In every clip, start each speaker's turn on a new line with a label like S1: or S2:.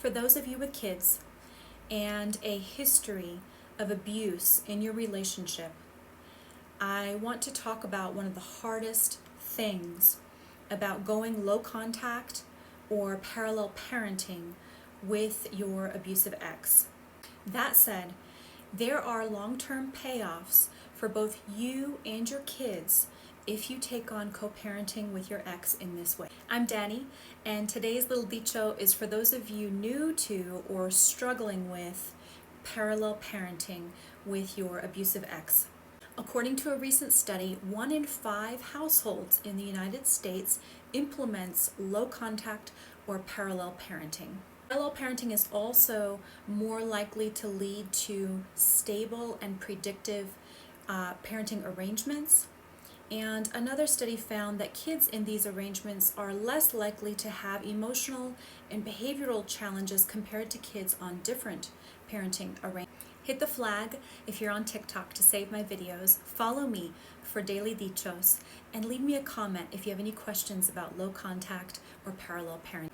S1: For those of you with kids and a history of abuse in your relationship, I want to talk about one of the hardest things about going low contact or parallel parenting with your abusive ex. That said, there are long-term payoffs for both you and your kids if you take on co-parenting with your ex in this way. I'm Danny, and today's little dicho is for those of you new to or struggling with parallel parenting with your abusive ex. According to a recent study, 1 in 5 households in the United States implements low contact or parallel parenting. Parallel parenting is also more likely to lead to stable and predictive parenting arrangements. And another study found that kids in these arrangements are less likely to have emotional and behavioral challenges compared to kids on different parenting arrangements. Hit the flag if you're on TikTok to save my videos, follow me for daily dichos, and leave me a comment if you have any questions about low contact or parallel parenting.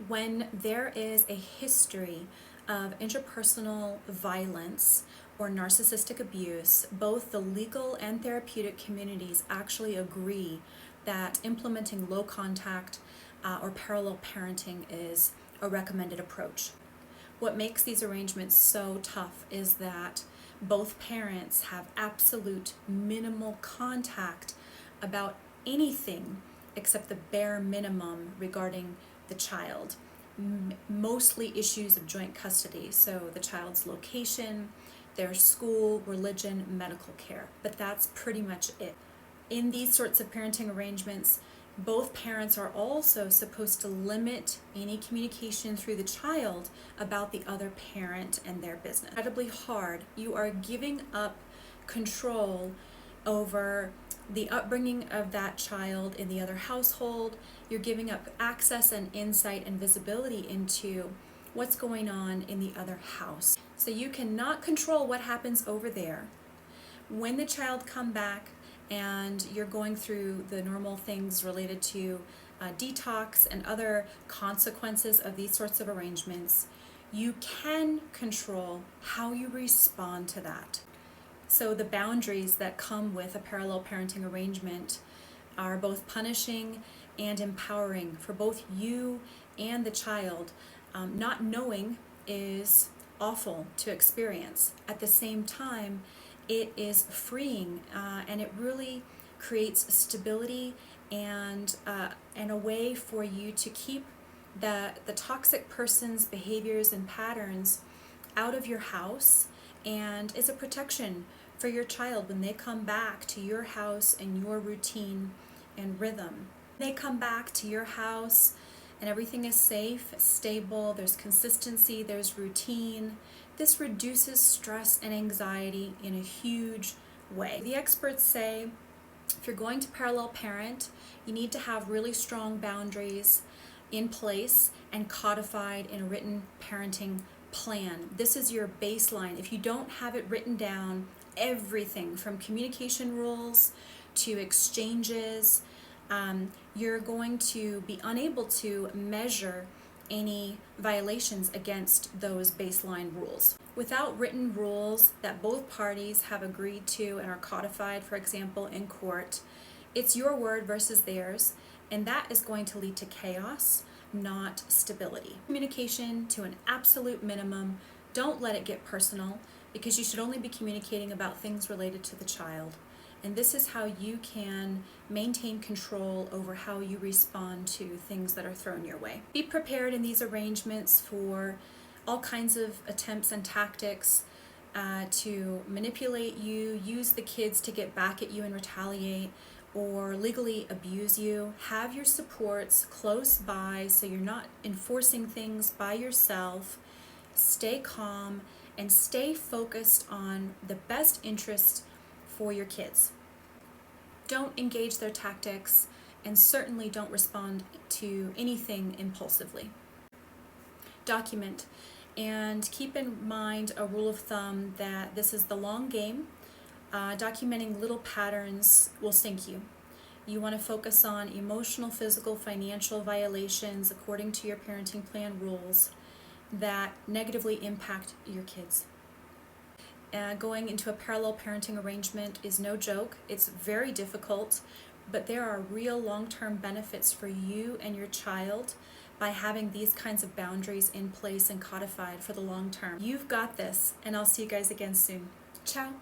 S1: When there is a history of interpersonal violence or narcissistic abuse, both the legal and therapeutic communities actually agree that implementing low contact or parallel parenting is a recommended approach. What makes these arrangements so tough is that both parents have absolute minimal contact about anything except the bare minimum regarding the child. Mostly issues of joint custody, so the child's location, their school, religion, medical care, but that's pretty much it. In these sorts of parenting arrangements, both parents are also supposed to limit any communication through the child about the other parent and their business. Incredibly hard. You are giving up control over the upbringing of that child in the other household. You're giving up access and insight and visibility into what's going on in the other house. So you cannot control what happens over there. When the child come back and you're going through the normal things related to detox and other consequences of these sorts of arrangements, you can control how you respond to that. So the boundaries that come with a parallel parenting arrangement are both punishing and empowering for both you and the child. Not knowing is awful to experience. At the same time, it is freeing and it really creates stability and a way for you to keep the toxic person's behaviors and patterns out of your house, and is a protection for your child when they come back to your house and your routine and rhythm. They come back to your house and everything is safe, stable, there's consistency, there's routine. This reduces stress and anxiety in a huge way. The experts say if you're going to parallel parent, you need to have really strong boundaries in place and codified in a written parenting plan. This is your baseline. If you don't have it written down, everything from communication rules to exchanges, you're going to be unable to measure any violations against those baseline rules. Without written rules that both parties have agreed to and are codified, for example, in court, it's your word versus theirs, and that is going to lead to chaos, not stability. Communication to an absolute minimum. Don't let it get personal, because you should only be communicating about things related to the child. And this is how you can maintain control over how you respond to things that are thrown your way. Be prepared in these arrangements for all kinds of attempts and tactics to manipulate you, use the kids to get back at you and retaliate, or legally abuse you. Have your supports close by so you're not enforcing things by yourself. Stay calm and stay focused on the best interest for your kids. Don't engage their tactics, and certainly don't respond to anything impulsively. Document, and keep in mind a rule of thumb that this is the long game. Documenting little patterns will sink you. You want to focus on emotional, physical, financial violations according to your parenting plan rules that negatively impact your kids. Going into a parallel parenting arrangement is no joke. It's very difficult, but there are real long-term benefits for you and your child by having these kinds of boundaries in place and codified for the long term. You've got this, and I'll see you guys again soon. Ciao.